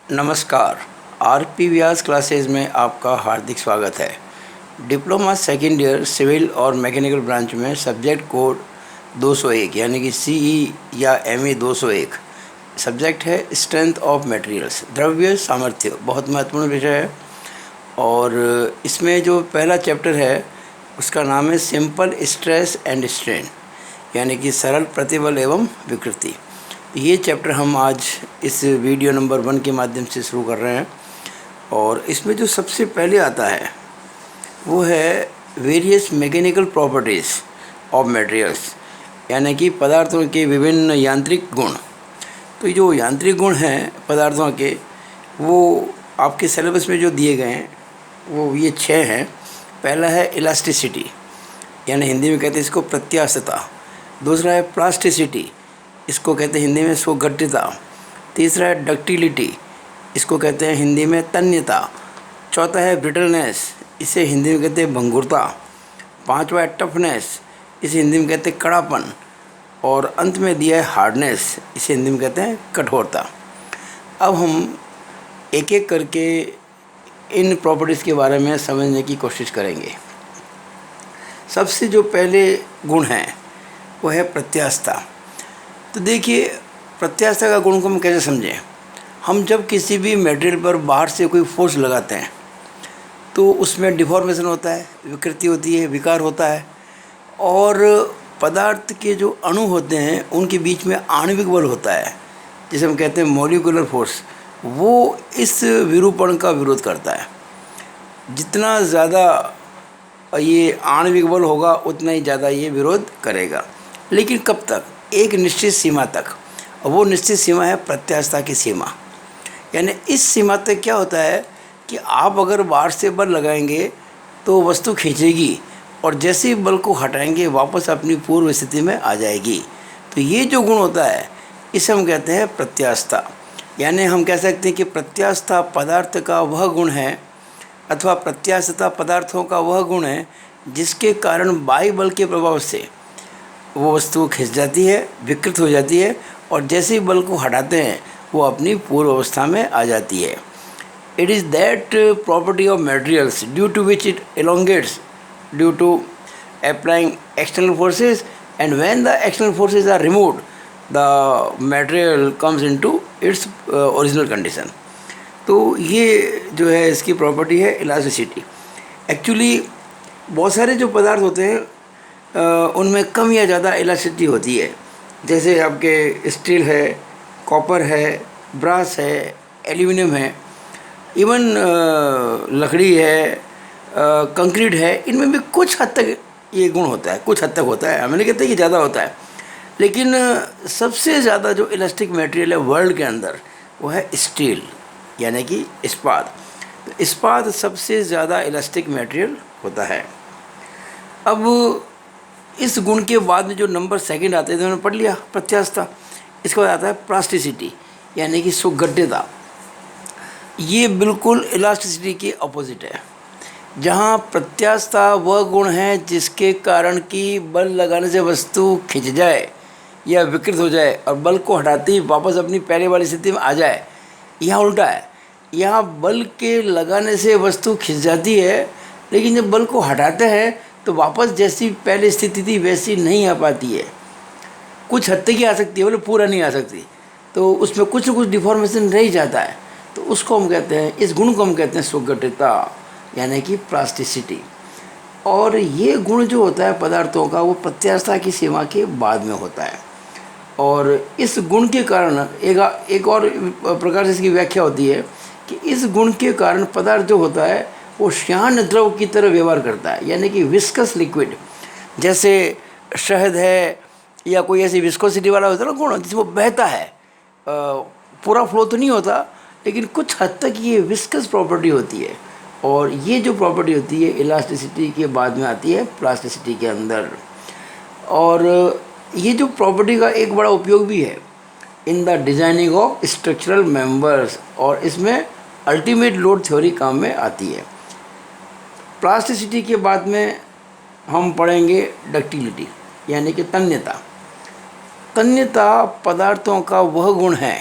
नमस्कार। आरपी व्यास क्लासेस में आपका हार्दिक स्वागत है। डिप्लोमा सेकेंड ईयर सिविल और मैकेनिकल ब्रांच में सब्जेक्ट कोड 201 यानी कि सीई या एमई 201 सब्जेक्ट है स्ट्रेंथ ऑफ मटेरियल्स, द्रव्य सामर्थ्य। बहुत महत्वपूर्ण विषय है और इसमें जो पहला चैप्टर है उसका नाम है सिंपल स्ट्रेस एंड स्ट्रेन यानी कि सरल प्रतिबल एवं विकृति। ये चैप्टर हम आज इस वीडियो नंबर 1 के माध्यम से शुरू कर रहे हैं और इसमें जो सबसे पहले आता है वो है various mechanical properties of materials यानी कि पदार्थों के विभिन्न यांत्रिक गुण। तो जो यांत्रिक गुण हैं पदार्थों के वो आपके सिलेबस में जो दिए गए हैं वो ये 6 हैं। पहला है इलास्टिसिटी यानी हिंदी में कहते हैं इसको प्रत्यास्थता। दूसरा है प्लास्टिसिटी, इसको कहते हैं हिंदी में सुगठिता। तीसरा है डक्टिलिटी, इसको कहते हैं हिंदी में तन्यता। चौथा है ब्रिटलनेस, इसे हिंदी में कहते हैं भंगुरता। पांचवा है टफनेस, इसे हिंदी में कहते हैं कड़ापन। और अंत में दिया है हार्डनेस, इसे हिंदी में कहते हैं कठोरता। अब हम एक एक करके इन प्रॉपर्टीज़ के बारे में समझने की कोशिश करेंगे। सबसे जो पहले गुण है वो है प्रत्यास्थता। तो देखिए प्रत्यास्थता का गुण को हम कैसे समझें। हम जब किसी भी मटेरियल पर बाहर से कोई फोर्स लगाते हैं तो उसमें डिफॉर्मेशन होता है, विकृति होती है, विकार होता है और पदार्थ के जो अणु होते हैं उनके बीच में आणविक बल होता है जिसे हम कहते हैं मॉलिक्यूलर फोर्स। वो इस विरूपण का विरोध करता है। जितना ज़्यादा ये आणविक बल होगा उतना ही ज़्यादा ये विरोध करेगा, लेकिन कब तक? एक निश्चित सीमा तक। वो निश्चित सीमा है प्रत्यास्थता की सीमा। यानी इस सीमा तक क्या होता है कि आप अगर बाहर से बल लगाएंगे तो वस्तु खींचेगी और जैसे ही बल को हटाएंगे वापस अपनी पूर्व स्थिति में आ जाएगी। तो ये जो गुण होता है इसे हम कहते हैं प्रत्यास्थता। यानी हम कह सकते हैं कि प्रत्यास्थता पदार्थ का वह गुण है अथवा प्रत्यास्थता पदार्थों का वह गुण है जिसके कारण बाह्य बल के प्रभाव से वो वस्तु खिंच जाती है, विकृत हो जाती है और जैसे ही बल को हटाते हैं वो अपनी पूर्व अवस्था में आ जाती है। It is that property of materials due to which it elongates due to applying external forces and when the external forces are removed the material comes into its original condition. तो ये जो है इसकी प्रॉपर्टी है elasticity. Actually बहुत सारे जो पदार्थ होते हैं उनमें कम या ज़्यादा इलास्टिसिटी होती है। जैसे आपके स्टील है, कॉपर है, ब्रास है, एल्यूमिनियम है, इवन लकड़ी है, कंक्रीट है। इनमें भी कुछ हद तक ये गुण होता है, कुछ हद तक होता है। हमें नहीं कहते कि ज़्यादा होता है, लेकिन सबसे ज़्यादा जो इलास्टिक मटेरियल है वर्ल्ड के अंदर वो है स्टील यानी कि इस्पात। तो इस्पात सबसे ज़्यादा इलास्टिक मटेरियल होता है। अब इस गुण के बाद में जो नंबर सेकंड आते हैं तो उन्होंने पढ़ लिया प्रत्यास्थता। इसके बाद आता है प्लास्टिसिटी यानी कि सुगठिता। ये बिल्कुल इलास्टिसिटी के अपोजिट है। जहाँ प्रत्यास्थता वह गुण है जिसके कारण कि बल लगाने से वस्तु खिंच जाए या विकृत हो जाए और बल को हटाते ही वापस अपनी पहले वाली स्थिति में आ जाए। यहाँ उल्टा है। यहाँ बल के लगाने से वस्तु खिंच जाती है लेकिन जब बल को हटाते हैं तो वापस जैसी पहले स्थिति थी वैसी नहीं आ पाती है। कुछ हद तक ही आ सकती है, बोले पूरा नहीं आ सकती। तो उसमें कुछ न कुछ डिफॉर्मेशन रह ही जाता है। तो उसको हम कहते हैं, इस गुण को हम कहते हैं सुगठिता यानी कि प्लास्टिसिटी। और ये गुण जो होता है पदार्थों का वो प्रत्यास्थता की सीमा के बाद में होता है। और इस गुण के कारण एक और प्रकार से इसकी व्याख्या होती है कि इस गुण के कारण पदार्थ जो होता है वो श्यान द्रव की तरह व्यवहार करता है यानी कि विस्कस लिक्विड। जैसे शहद है या कोई ऐसी विस्कोसिटी वाला होता है ना गुण जिसमें वो बहता है, पूरा फ्लो तो नहीं होता लेकिन कुछ हद तक ये विस्कस प्रॉपर्टी होती है। और ये जो प्रॉपर्टी होती है इलास्टिसिटी के बाद में आती है प्लास्टिसिटी के अंदर। और ये जो प्रॉपर्टी का एक बड़ा उपयोग भी है in the designing of structural members और इसमें अल्टीमेट लोड थ्योरी काम में आती है। प्लास्टिसिटी के बाद में हम पढ़ेंगे डक्टिलिटी यानी कि तन्यता। तन्यता पदार्थों का वह गुण है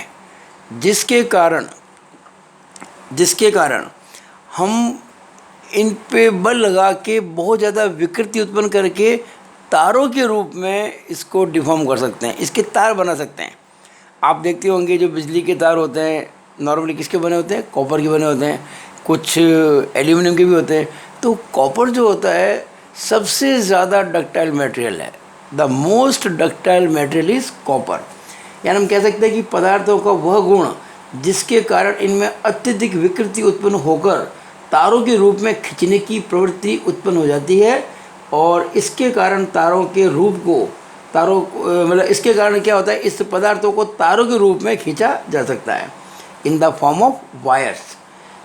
जिसके कारण जिसके कारण हम इन पे बल लगा के बहुत ज़्यादा विकृति उत्पन्न करके तारों के रूप में इसको डिफॉर्म कर सकते हैं, इसके तार बना सकते हैं। आप देखते होंगे जो बिजली के तार होते हैं नॉर्मली किसके बने होते हैं, कॉपर के बने होते हैं, कुछ एल्यूमिनियम के भी होते हैं। तो कॉपर जो होता है सबसे ज़्यादा डक्टाइल मटेरियल है, the most ductile material is copper. यानी हम कह सकते हैं कि पदार्थों का वह गुण जिसके कारण इनमें अत्यधिक विकृति उत्पन्न होकर तारों के रूप में खींचने की प्रवृत्ति उत्पन्न हो जाती है, और इसके कारण तारों के रूप को मतलब इसके कारण क्या होता है, इस पदार्थों को तारों के रूप में खींचा जा सकता है in the form of wires.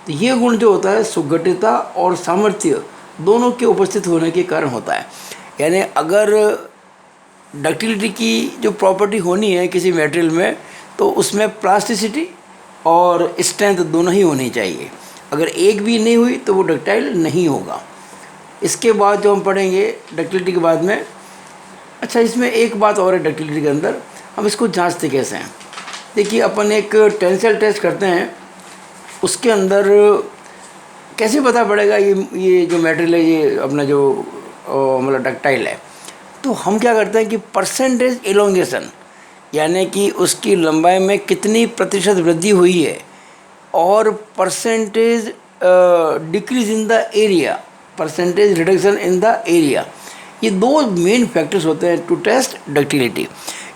तो ये गुण जो होता है सुगठिता और सामर्थ्य दोनों के उपस्थित होने के कारण होता है। यानी अगर डक्टिलिटी की जो प्रॉपर्टी होनी है किसी मटेरियल में, तो उसमें प्लास्टिसिटी और स्ट्रेंथ दोनों ही होनी चाहिए। अगर एक भी नहीं हुई तो वो डक्टाइल नहीं होगा। इसके बाद जो हम पढ़ेंगे डक्टिलिटी के बाद में, अच्छा इसमें एक बात और है डक्टिलिटी के अंदर, हम इसको जांचते कैसे हैं। देखिए अपन एक टेंसाइल टेस्ट करते हैं, उसके अंदर कैसे पता पड़ेगा ये जो मटेरियल है ये अपना जो मतलब डक्टाइल है। तो हम क्या करते हैं कि परसेंटेज एलोंगेशन, यानी कि उसकी लंबाई में कितनी प्रतिशत वृद्धि हुई है, और percentage decrease in the area, percentage reduction in the area, ये दो मेन फैक्टर्स होते हैं टू टेस्ट डक्टिलिटी।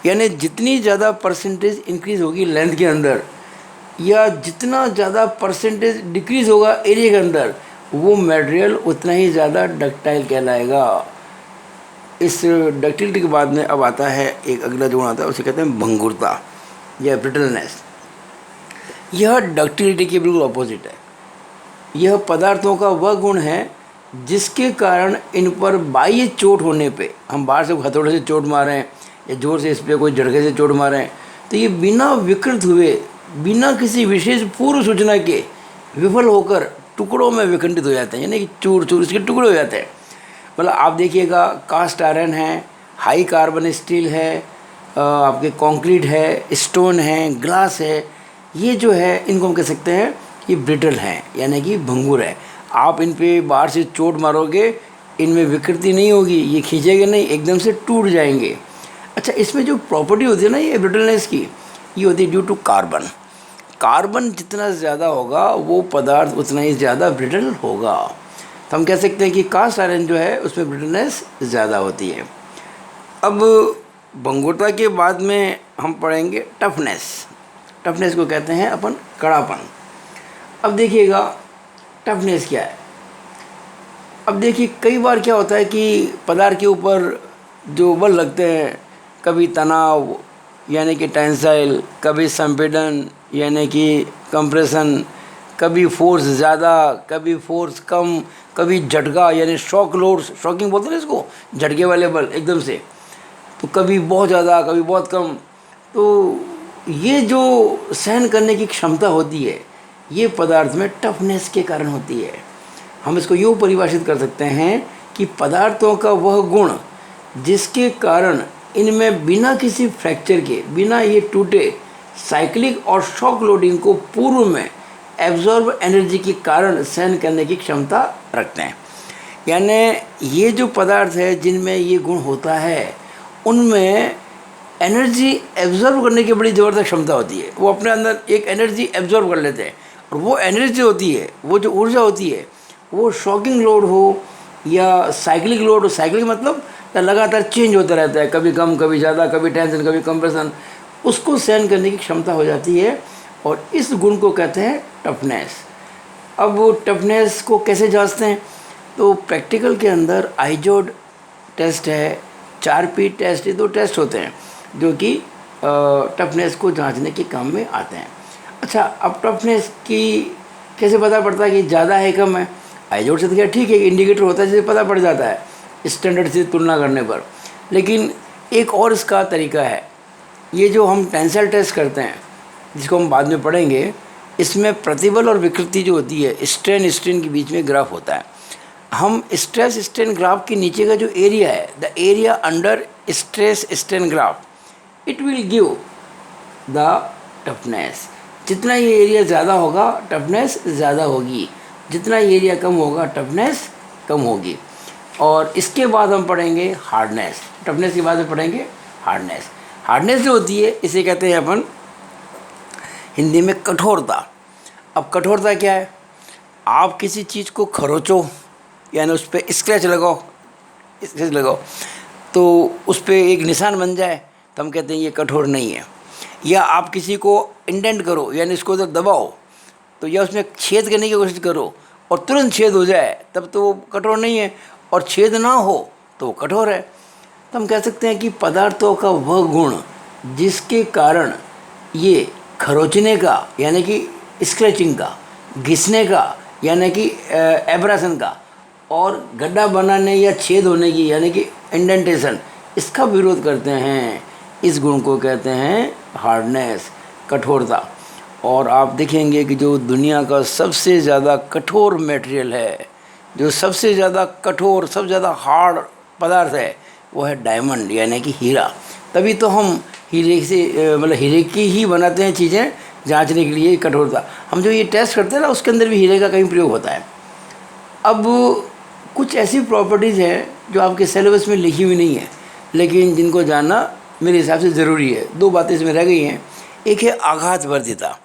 यानी जितनी ज़्यादा परसेंटेज इंक्रीज़ होगी लेंथ के अंदर, या जितना ज़्यादा परसेंटेज डिक्रीज़ होगा एरिया के अंदर, वो मटेरियल उतना ही ज़्यादा डक्टाइल कहलाएगा। इस डक्टिलिटी के बाद में अब आता है एक अगला जो आता है, उसे कहते हैं भंगुरता या ब्रिटलनेस। यह डक्टिलिटी के बिल्कुल अपोजिट है। यह पदार्थों का वह गुण है जिसके कारण इन पर बाह्य चोट होने पे, हम बाहर से हथौड़े से चोट मारें या जोर से इस पर कोई झटके से चोट मारें, तो ये बिना विकृत हुए, बिना किसी विशेष पूर्व सूचना के विफल होकर टुकड़ों में विखंडित हो जाते हैं, यानी कि चूर चूर इसके टुकड़े हो जाते हैं। मतलब आप देखिएगा कास्ट आयरन है, हाई कार्बन स्टील है, आपके कंक्रीट है, स्टोन है, ग्लास है, ये जो है इनको हम कह सकते हैं ये ब्रिटल हैं, यानी कि भंगुर है। आप इन पे बाहर से चोट मारोगे, इनमें विकृति नहीं होगी, ये खींचेंगे नहीं, एकदम से टूट जाएंगे। अच्छा इसमें जो प्रॉपर्टी होती है ना ये ब्रिटलनेस की, ये होती है ड्यू टू कार्बन। कार्बन जितना ज़्यादा होगा वो पदार्थ उतना ही ज़्यादा ब्रिटल होगा। तो हम कह सकते हैं कि कास्ट आयरन जो है उसमें ब्रिटलनेस ज़्यादा होती है। अब भंगुरता के बाद में हम पढ़ेंगे टफनेस। टफनेस को कहते हैं अपन कड़ापन। अब देखिएगा टफनेस क्या है। अब देखिए कई बार क्या होता है कि पदार्थ के ऊपर जो बल लगते हैं, कभी तनाव यानी कि टेंसाइल, कभी संपीड़न यानी कि कंप्रेशन, कभी फोर्स ज़्यादा, कभी फोर्स कम, कभी झटका यानी शॉक लोड, शॉकिंग बोलते हैं इसको, झटके वाले बल एकदम से, तो कभी बहुत ज़्यादा कभी बहुत कम। तो ये जो सहन करने की क्षमता होती है ये पदार्थ में टफनेस के कारण होती है। हम इसको यूँ परिभाषित कर सकते हैं कि पदार्थों का वह गुण जिसके कारण इनमें बिना किसी फ्रैक्चर के, बिना ये टूटे, साइक्लिक और शॉक लोडिंग को पूर्व में एब्जॉर्ब एनर्जी के कारण सहन करने की क्षमता रखते हैं। यानी ये जो पदार्थ है जिनमें ये गुण होता है उनमें एनर्जी एब्जॉर्ब करने की बड़ी ज़बरदस्त क्षमता होती है। वो अपने अंदर एक एनर्जी एब्जॉर्ब कर लेते हैं, और वो एनर्जी होती है, वो जो ऊर्जा होती है, वो शॉकिंग लोड हो या साइक्लिक लोड हो, साइक्लिक मतलब लगातार चेंज होता रहता है, कभी कम कभी ज़्यादा, कभी टेंशन कभी कंप्रेशन, उसको सहन करने की क्षमता हो जाती है, और इस गुण को कहते हैं टफनेस। अब वो टफनेस को कैसे जांचते हैं, तो प्रैक्टिकल के अंदर आइजोड टेस्ट है, 4P टेस्ट, ये 2 टेस्ट होते हैं जो कि टफनेस को जांचने के काम में आते हैं। अच्छा अब टफनेस की कैसे पता पड़ता है कि ज़्यादा है कम है। आइजोड से तो क्या ठीक है, इंडिकेटर होता है जिससे पता पड़ जाता है स्टैंडर्ड से तुलना करने पर। लेकिन एक और इसका तरीका है, ये जो हम टेंसाइल टेस्ट करते हैं जिसको हम बाद में पढ़ेंगे, इसमें प्रतिबल और विकृति जो होती है, स्ट्रेन स्ट्रेन के बीच में ग्राफ होता है। हम स्ट्रेस स्ट्रेन ग्राफ के नीचे का जो एरिया है, the area under stress strain graph, it will give the toughness. जितना ये एरिया ज़्यादा होगा टफनेस ज़्यादा होगी, जितना ये एरिया कम होगा टफनेस कम होगी। और इसके बाद हम पढ़ेंगे हार्डनेस। टफनेस के बाद में पढ़ेंगे हार्डनेस। हार्डनेस जो होती है इसे कहते हैं अपन हिंदी में कठोरता। अब कठोरता क्या है? आप किसी चीज़ को खरोचो, यानी उस पर स्क्रैच लगाओ तो उस पर एक निशान बन जाए तो हम कहते हैं ये कठोर नहीं है। या आप किसी को इंडेंट करो, यानी इसको तो दबाओ तो, या उसमें छेद करने की कोशिश करो और तुरंत छेद हो जाए, तब तो वो कठोर नहीं है। और छेद ना हो तो वो कठोर है। तो हम कह सकते हैं कि पदार्थों का वह गुण जिसके कारण ये खरोचने का यानी कि स्क्रैचिंग का, घिसने का यानी कि एब्रेशन का, और गड्ढा बनाने या छेद होने की यानी कि इंडेंटेशन, इसका विरोध करते हैं। इस गुण को कहते हैं हार्डनेस, कठोरता। और आप देखेंगे कि जो दुनिया का सबसे ज़्यादा कठोर मटेरियल है, जो सबसे ज़्यादा कठोर, सबसे ज़्यादा हार्ड पदार्थ है, वो है डायमंड यानी कि हीरा। तभी तो हम हीरे से मतलब हीरे की ही बनाते हैं चीज़ें जांचने के लिए कठोरता। हम जो ये टेस्ट करते हैं ना, उसके अंदर भी हीरे का कहीं प्रयोग होता है। अब कुछ ऐसी प्रॉपर्टीज़ हैं जो आपके सिलेबस में लिखी हुई नहीं है, लेकिन जिनको जानना मेरे हिसाब से ज़रूरी है। दो बातें इसमें रह गई हैं। एक है आघातवर्जिता,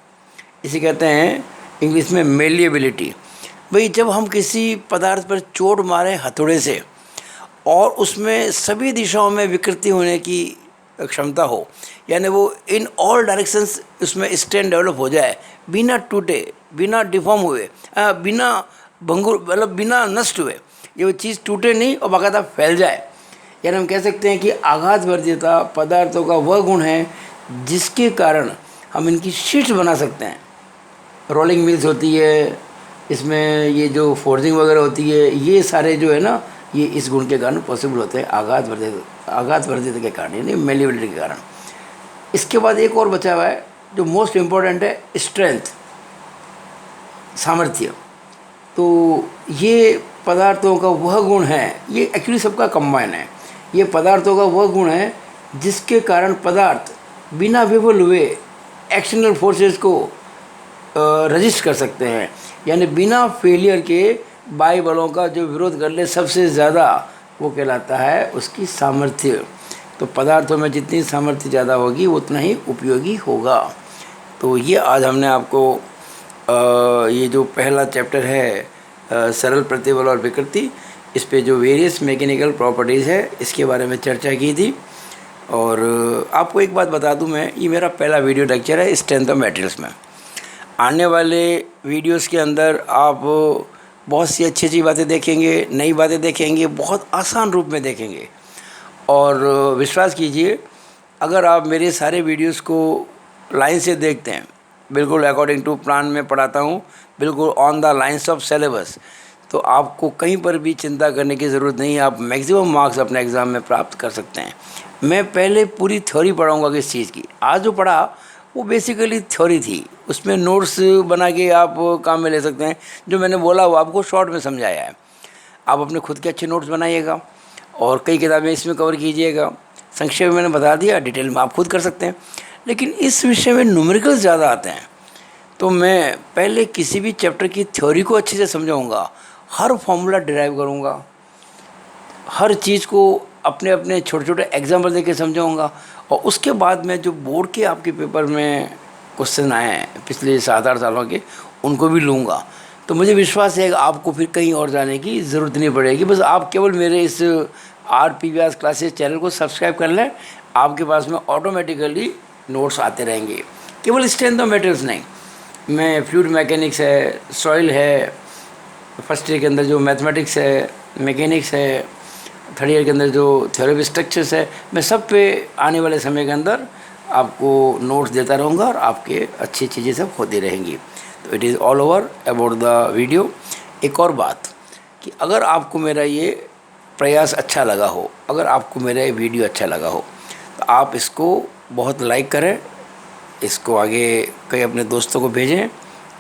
इसे कहते हैं इंग्लिश में मेलिएबिलिटी। भाई जब हम किसी पदार्थ पर चोट मारें हथौड़े से और उसमें सभी दिशाओं में विकृति होने की क्षमता हो, यानी वो इन ऑल डायरेक्शंस उसमें स्ट्रेन डेवलप हो जाए, बिना टूटे, बिना डिफॉर्म हुए, बिना भंगुर मतलब बिना नष्ट हुए, ये वो चीज़ टूटे नहीं और बाकायदा फैल जाए, यानी हम कह सकते हैं कि आघातवर्जिता पदार्थों का वह गुण है जिसके कारण हम इनकी शीट्स बना सकते हैं। रोलिंग मिल्स होती है, इसमें ये जो फोर्जिंग वगैरह होती है, ये सारे जो है ना, ये इस गुण के कारण पॉसिबल होते हैं, आघातवर्जिता के कारण यानी मेलिएबिलिटी के कारण। इसके बाद एक और बचा हुआ है जो मोस्ट इम्पॉर्टेंट है, स्ट्रेंथ, सामर्थ्य। तो ये पदार्थों का वह गुण है, ये एक्चुअली सबका कंबाइन है। ये पदार्थों का वह गुण है जिसके कारण पदार्थ बिना विफल हुए एक्सटर्नल फोर्सेस को रजिस्ट कर सकते हैं, यानी बिना फेलियर के बाह्य बलों का जो विरोध कर ले सबसे ज़्यादा, वो कहलाता है उसकी सामर्थ्य। तो पदार्थों में जितनी सामर्थ्य ज़्यादा होगी उतना ही उपयोगी होगा। तो ये आज हमने आपको ये जो पहला चैप्टर है सरल प्रतिबल और विकृति, इस पे जो वेरियस मैकेनिकल प्रॉपर्टीज़ है इसके बारे में चर्चा की थी। और आपको एक बात बता दूं मैं, ये मेरा पहला वीडियो लेक्चर है स्ट्रेंथ ऑफ मटेरियल्स में। आने वाले वीडियोस के अंदर आप बहुत सी अच्छी अच्छी बातें देखेंगे, नई बातें देखेंगे, बहुत आसान रूप में देखेंगे। और विश्वास कीजिए, अगर आप मेरे सारे वीडियोस को लाइन से देखते हैं, बिल्कुल अकॉर्डिंग टू प्लान में पढ़ाता हूँ, बिल्कुल on the lines of syllabus, तो आपको कहीं पर भी चिंता करने की ज़रूरत नहीं है। आप मैक्सिमम मार्क्स अपने एग्ज़ाम में प्राप्त कर सकते हैं। मैं पहले पूरी थ्योरी पढ़ाऊँगा किस चीज़ की। आज जो पढ़ा वो बेसिकली थ्योरी थी, उसमें नोट्स बना के आप काम में ले सकते हैं। जो मैंने बोला वो आपको शॉर्ट में समझाया है। आप अपने खुद के अच्छे नोट्स बनाइएगा और कई किताबें इसमें कवर कीजिएगा। संक्षेप में मैंने बता दिया, डिटेल में आप खुद कर सकते हैं। लेकिन इस विषय में न्यूमेरिकल्स ज़्यादा आते हैं, तो मैं पहले किसी भी चैप्टर की थ्योरी को अच्छे से समझाऊँगा, हर फॉर्मूला डिराइव करूँगा, हर चीज़ को अपने अपने छोटे छोटे एग्जाम्पल देके समझाऊँगा। और उसके बाद में जो बोर्ड के आपके पेपर में क्वेश्चन आए हैं पिछले 7-8 सालों के, उनको भी लूँगा। तो मुझे विश्वास है कि आपको फिर कहीं और जाने की ज़रूरत नहीं पड़ेगी। बस आप केवल मेरे इस RP व्यास क्लासेस चैनल को सब्सक्राइब कर लें, आपके पास में ऑटोमेटिकली नोट्स आते रहेंगे। केवल स्ट्रेंथ ऑफ मटेरियल्स नहीं, मैं फ्लूइड मैकेनिक्स है, सॉइल है, फर्स्ट ईयर के अंदर जो मैथमेटिक्स है, मैकेनिक्स है, थर्ड ईयर के अंदर जो थ्योरी ऑफ स्ट्रक्चर्स है, मैं सब पे आने वाले समय के अंदर आपको नोट्स देता रहूँगा और आपके अच्छी चीज़ें सब होती रहेंगी। तो it is all over about the video. एक और बात कि अगर आपको मेरा ये प्रयास अच्छा लगा हो, अगर आपको मेरा ये वीडियो अच्छा लगा हो, तो आप इसको बहुत लाइक करें, इसको आगे कई अपने दोस्तों को भेजें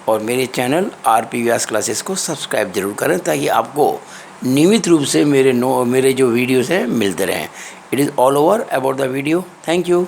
और मेरे चैनल RP व्यास क्लासेस को सब्सक्राइब जरूर करें, ताकि आपको नियमित रूप से मेरे जो वीडियोस हैं मिलते रहें। It is all over about the video. Thank you.